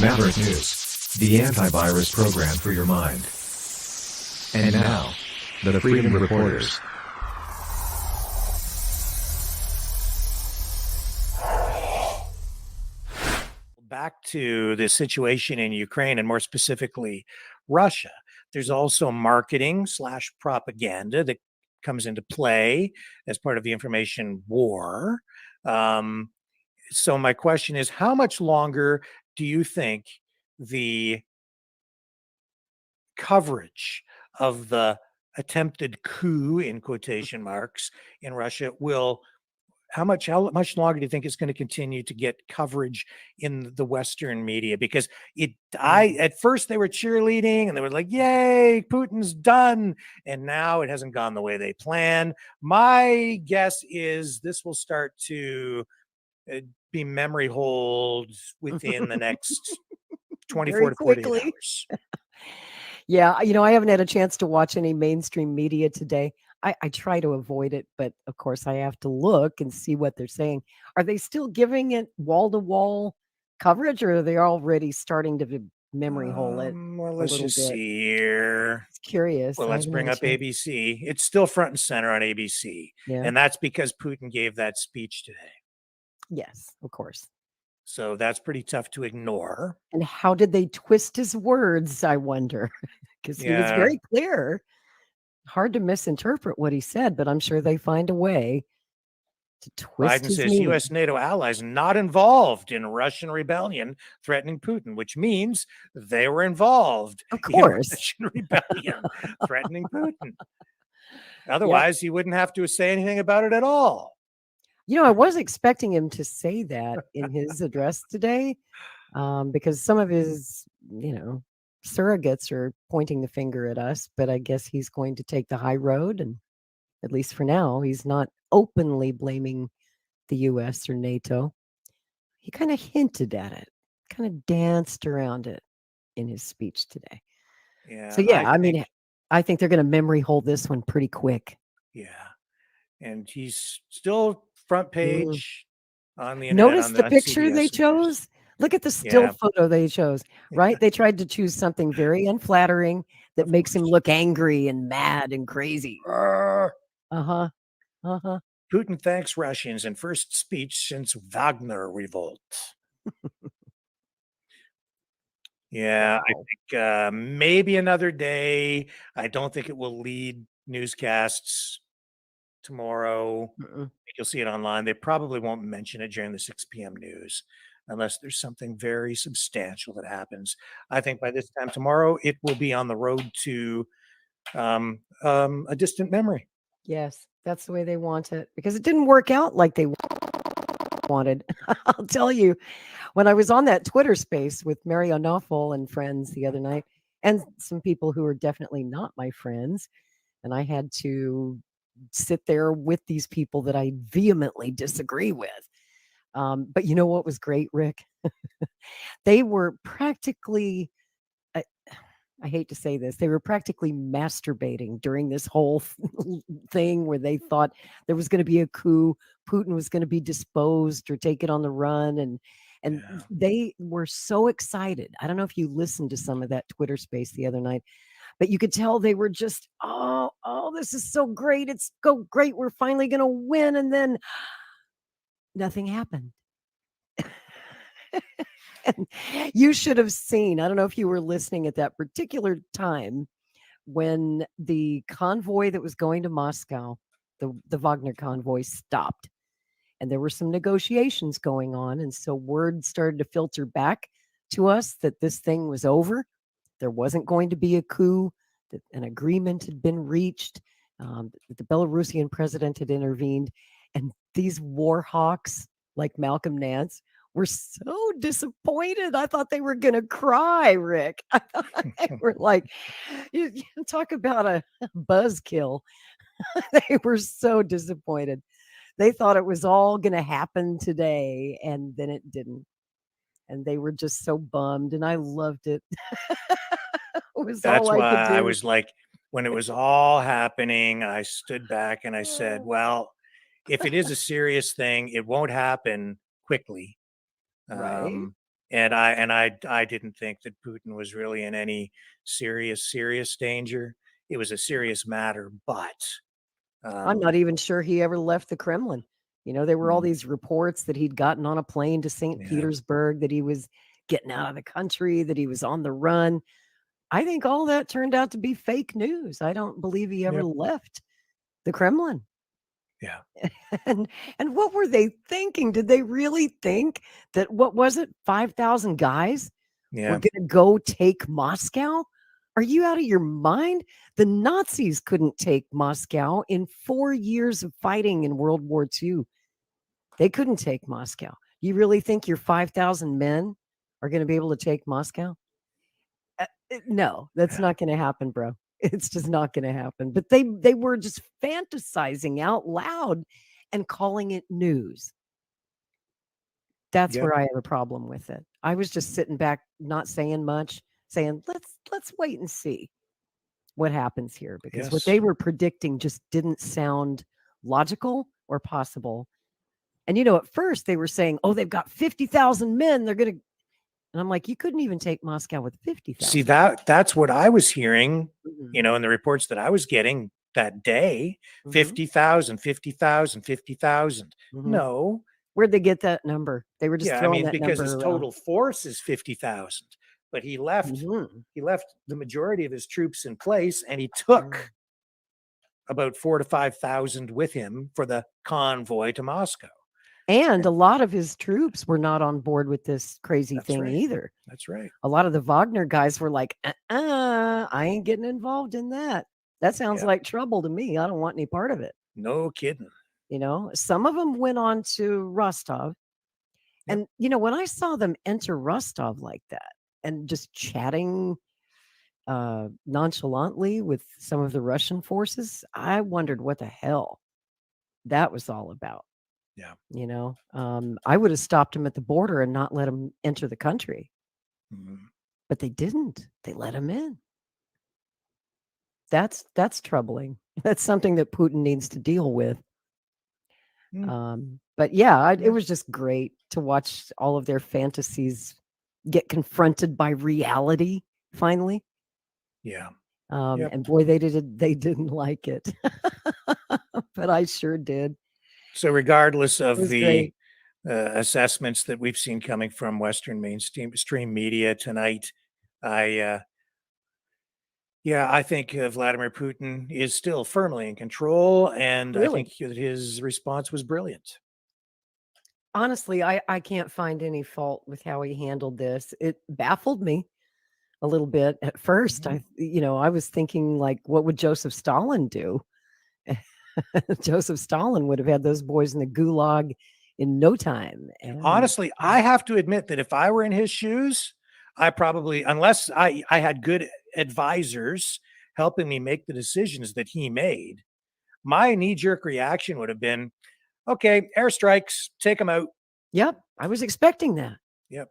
Maverick News, the antivirus program for your mind. And now, the Freedom Reporters. Back to the situation in Ukraine and more specifically Russia. There's also marketing / propaganda that comes into play as part of the information war. So my question is, how much longer do you think the coverage of the attempted coup, in quotation marks, in Russia will, how much longer do you think it's going to continue to get coverage in the Western media? Because at first they were cheerleading and they were like, yay, Putin's done. And now it hasn't gone the way they planned. My guess is this will start to be memory holds within the next 24 to 48 hours. Yeah, I haven't had a chance to watch any mainstream media today. I try to avoid it, but of course I have to look and see what they're saying. Are they still giving it wall-to-wall coverage, or are they already starting to memory hole it? Well, let's just see here. It's curious. Well, let's bring up ABC. It's still front and center on ABC. Yeah. And that's because Putin gave that speech today. Yes, of course. So that's pretty tough to ignore. And how did they twist his words, I wonder? Because he was very clear. Hard to misinterpret what he said, but I'm sure they find a way to twist Biden his says meaning. U.S. NATO allies not involved in Russian rebellion threatening Putin, which means they were involved Of course. in Russian rebellion threatening Putin. Otherwise, he wouldn't have to say anything about it at all. I was expecting him to say that in his address today, because some of his, surrogates are pointing the finger at us, but I guess he's going to take the high road. And at least for now, he's not openly blaming the U.S. or NATO. He kind of hinted at it, kind of danced around it in his speech today. Yeah. So, I think they're going to memory hold this one pretty quick. Yeah. And he's still front page on the internet. Notice the picture they chose? Look at the still photo they chose, right? They tried to choose something very unflattering that makes him look angry and mad and crazy. Uh-huh. Putin thanks Russians in first speech since Wagner revolt. I think maybe another day. I don't think it will lead newscasts tomorrow. You'll see it online. They probably won't mention it during the 6 p.m. news unless there's something very substantial that happens. I think by this time tomorrow, it will be on the road to a distant memory. Yes, that's the way they want it, because it didn't work out like they wanted. I'll tell you, when I was on that Twitter space with Mary O'Noffel and friends the other night, and some people who are definitely not my friends, and I had to sit there with these people that I vehemently disagree with. But you know what was great, Rick? They were practically, I hate to say this, they were practically masturbating during this whole thing where they thought there was going to be a coup, Putin was going to be disposed or taken on the run. And they were so excited. I don't know if you listened to some of that Twitter space the other night, but you could tell they were just, oh, this is so great. It's so great. We're finally going to win. And then nothing happened. And you should have seen, I don't know if you were listening at that particular time, when the convoy that was going to Moscow, the Wagner convoy, stopped. And there were some negotiations going on. And so word started to filter back to us that this thing was over. There wasn't going to be a coup, that an agreement had been reached. The Belarusian president had intervened. And these war hawks like Malcolm Nance were so disappointed. I thought they were going to cry, Rick. I thought they were like, you talk about a buzzkill. They were so disappointed. They thought it was all going to happen today, and then it didn't. And they were just so bummed, and I loved it. That's why I was like, when it was all happening, I stood back and I said, well, if it is a serious thing, it won't happen quickly. Right. And I didn't think that Putin was really in any serious danger. It was a serious matter, but I'm not even sure he ever left the Kremlin. There were all mm, these reports that he'd gotten on a plane to St. yeah, Petersburg, that he was getting out of the country, that he was on the run. I think all that turned out to be fake news. I don't believe he ever yep, left the Kremlin. yeah, And what were they thinking? Did they really think that, what was it, 5,000 guys were yeah, going to go take Moscow? Are you out of your mind? The Nazis couldn't take Moscow in 4 years of fighting in World War II. They couldn't take Moscow. You really think your 5,000 men are going to be able to take Moscow? No, that's yeah, not going to happen, bro. It's just not going to happen. But they were just fantasizing out loud and calling it news. That's yep, where I have a problem with it. I was just sitting back, not saying much, saying, let's wait and see what happens here, because what yes. they were predicting just didn't sound logical or possible. And at first they were saying, "Oh, they've got 50,000 men. They're going to," and I'm like, "You couldn't even take Moscow with See, 50,000." that's what I was hearing, Mhm. in the reports that I was getting that day, Mhm. 50,000, 50,000, 50,000. Mhm. No, Where'd they get that number? They were just yeah, I throwing mean, that because number his around. total force is 50,000, but Mhm. he left the majority of his troops in place, and he Mm. took about 4 to 5,000 with him for the convoy to Moscow. And And a lot of his troops were not on board with this crazy that's thing right. either. That's right. A lot of the Wagner guys were like, I ain't getting involved in that. That sounds Yeah. like trouble to me. I don't want any part of it. No kidding. Some of them went on to Rostov. Yep. And, when I saw them enter Rostov like that and just chatting nonchalantly with some of the Russian forces, I wondered what the hell that was all about. Yeah. I would have stopped them at the border and not let them enter the country, Mhm. but they didn't. They let them in. That's troubling. That's something that Putin needs to deal with. Mm, But yeah, it yeah. was just great to watch all of their fantasies get confronted by reality finally. Yeah. Yep. And boy, they didn't like it, but I sure did. So regardless It of was the great. assessments that we've seen coming from Western mainstream media tonight, I yeah, I think Vladimir Putin is still firmly in control, and I Really, think that his response was brilliant. honestly, I can't find any fault with how he handled this. It baffled me a little bit at first. Mhm. I was thinking, like, what would Joseph Stalin do? Joseph Stalin would have had those boys in the gulag in no time. And Honestly, I have to admit that if I were in his shoes, I probably, unless I had good advisors helping me make the decisions that he made, my knee jerk reaction would have been, okay, airstrikes, take them out. yep, I was expecting that. Yep.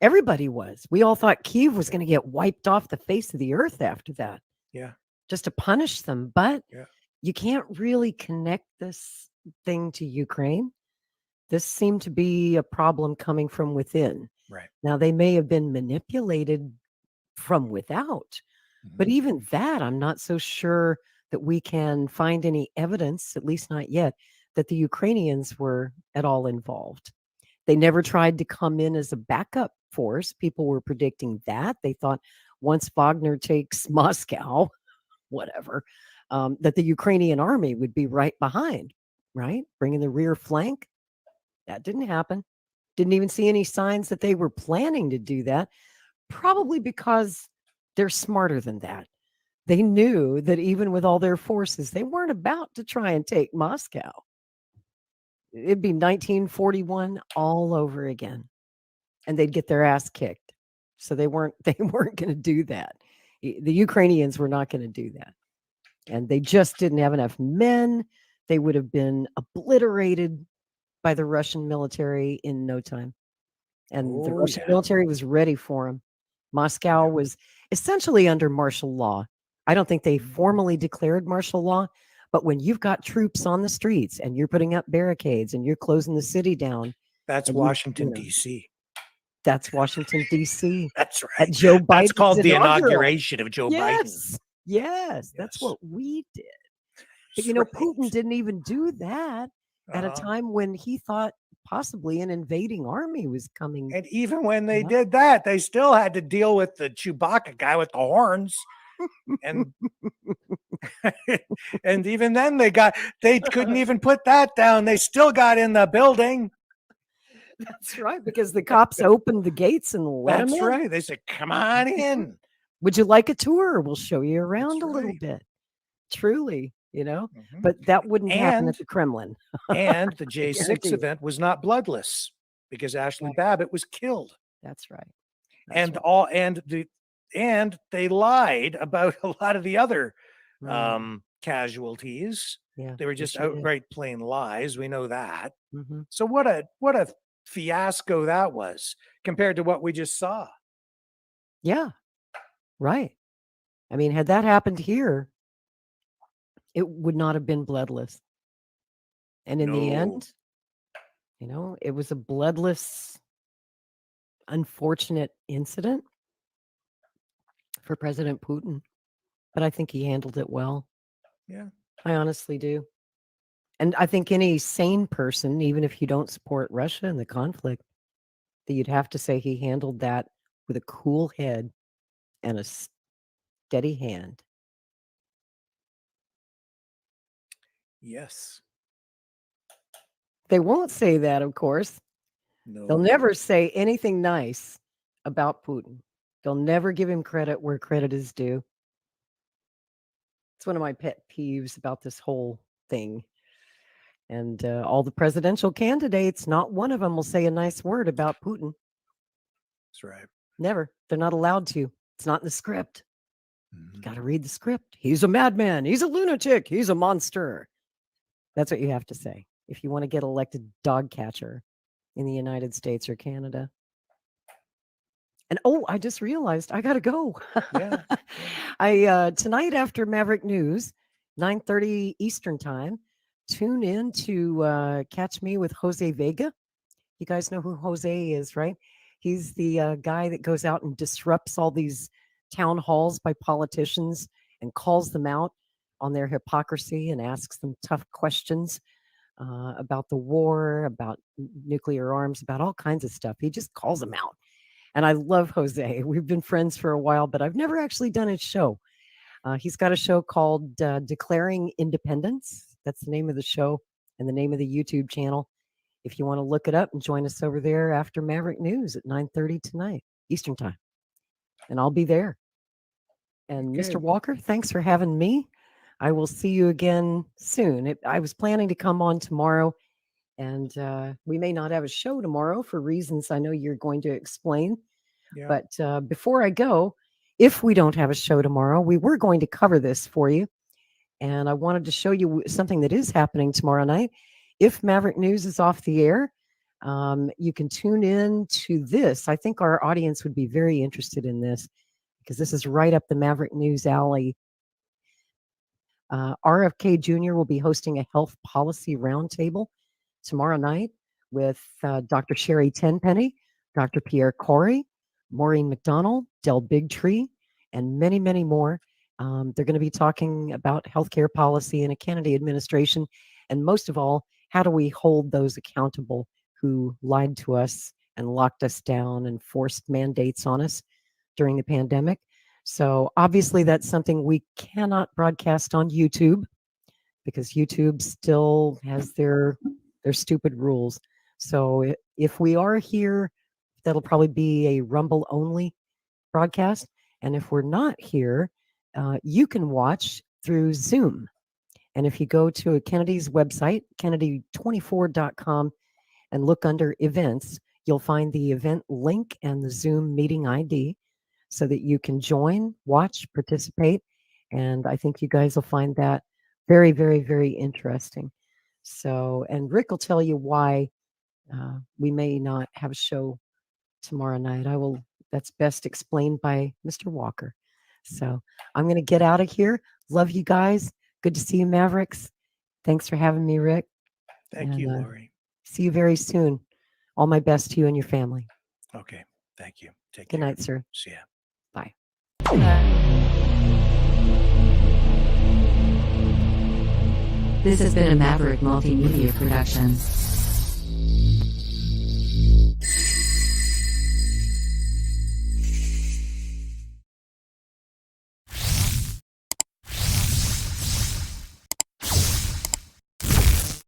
Everybody was. We all thought Kiev was Yep. going to get wiped off the face of the earth after that, Yeah. just to punish them. But Yeah. you can't really connect this thing to Ukraine. This seemed to be a problem coming from within. Right. Now, they may have been manipulated from without, but Mhm. even that, I'm not so sure that we can find any evidence, at least not yet, that the Ukrainians were at all involved. They never tried to come in as a backup force. People were predicting that. They thought once Wagner takes Moscow, whatever, that the Ukrainian army would be right behind, right? Bringing the rear flank. That didn't happen. Didn't even see any signs that they were planning to do that, probably because they're smarter than that. They knew that even with all their forces, they weren't about to try and take Moscow. It'd be 1941 all over again, and they'd get their ass kicked. So they weren't they weren't going to do that. The Ukrainians were not going to do that. And they just didn't have enough men. They would have been obliterated by the Russian military in no time. And the Oh Russian yeah. military was ready for them. Moscow Yeah. was essentially under martial law. I don't think they Mhm. formally declared martial law, but when you've got troops on the streets and you're putting up barricades and you're closing the city down That's and you Washington, know, D.C. That's Washington, D.C. That's At right. Joe Biden's That's called the inaugural. inauguration of Joe Biden. Yes, that's Yes. what we did. But That's Putin right. didn't even do that at a Uh-huh. time when he thought possibly an invading army was coming. And even when they Yeah. did that, they still had to deal with the Chewbacca guy with the horns. And and even then they couldn't even put that down. They still got in the building. That's right, because the cops opened the gates and let them That's in. right. They said, "Come on in." Would you like a tour? We'll show you around That's a little right. bit. Truly, Mhm. but that wouldn't happen And at the Kremlin. and the J6 guarantee you. event was not bloodless because Ashley Babbitt was killed. That's right. And they lied about a lot of the other casualties. Yeah, They were just outright plain lies. We know that. Mm-hmm. So what a fiasco that was compared to what we just saw. Yeah, right. I mean, had that happened here, it would not have been bloodless. And in the end, it was a bloodless, unfortunate incident for President Putin. But I think he handled it well. Yeah. I honestly do. And I think any sane person, even if you don't support Russia and the conflict, that you'd have to say he handled that with a cool head and a steady hand. Yes. They won't say that, of course. No. They'll never say anything nice about Putin. They'll never give him credit where credit is due. It's one of my pet peeves about this whole thing. And all the presidential candidates, not one of them will say a nice word about Putin. That's right. Never. They're not allowed to. It's not in the script. You got to read the script. He's a madman. He's a lunatic. He's a monster. That's what you have to say if you want to get elected dog catcher in the United States or Canada. And I just realized I got to go. Yeah. I tonight after Maverick News, 9:30 Eastern time, tune in to catch me with Jose Vega. You guys know who Jose is, right? He's the guy that goes out and disrupts all these town halls by politicians and calls them out on their hypocrisy and asks them tough questions about the war, about nuclear arms, about all kinds of stuff. He just calls them out. And I love Jose. We've been friends for a while, but I've never actually done his show. He's got a show called Declaring Independence. That's the name of the show and the name of the YouTube channel. If you want to look it up and join us over there after Maverick News at 9:30 tonight, Eastern time. And I'll be there. And Mr. Walker, thanks for having me. I will see you again soon. I was planning to come on tomorrow, and we may not have a show tomorrow for reasons I know you're going to explain. Yeah. But before I go, if we don't have a show tomorrow, we were going to cover this for you. And I wanted to show you something that is happening tomorrow night. If Maverick News is off the air, you can tune in to this. I think our audience would be very interested in this because this is right up the Maverick News alley. RFK Jr. will be hosting a health policy roundtable tomorrow night with Dr. Sherry Tenpenny, Dr. Pierre Corey, Maureen McDonald, Del Bigtree, and many, many more. They're going to be talking about healthcare policy in a Kennedy administration. And most of all, how do we hold those accountable who lied to us and locked us down and forced mandates on us during the pandemic? So obviously that's something we cannot broadcast on YouTube because YouTube still has their stupid rules. So if we are here, that'll probably be a Rumble only broadcast. And if we're not here, you can watch through Zoom. And if you go to Kennedy's website, kennedy24.com, and look under events, you'll find the event link and the Zoom meeting ID so that you can join, watch, participate. And I think you guys will find that very, very, very interesting. So, and Rick will tell you why we may not have a show tomorrow night. That's best explained by Mr. Walker. So I'm going to get out of here. Love you guys. Good to see you, Mavericks. Thanks for having me, Rick. Thank you, Lori. See you very soon. All my best to you and your family. Okay. Thank you. Take Good care. night, sir. See ya. Bye. This has been a Maverick Multimedia production.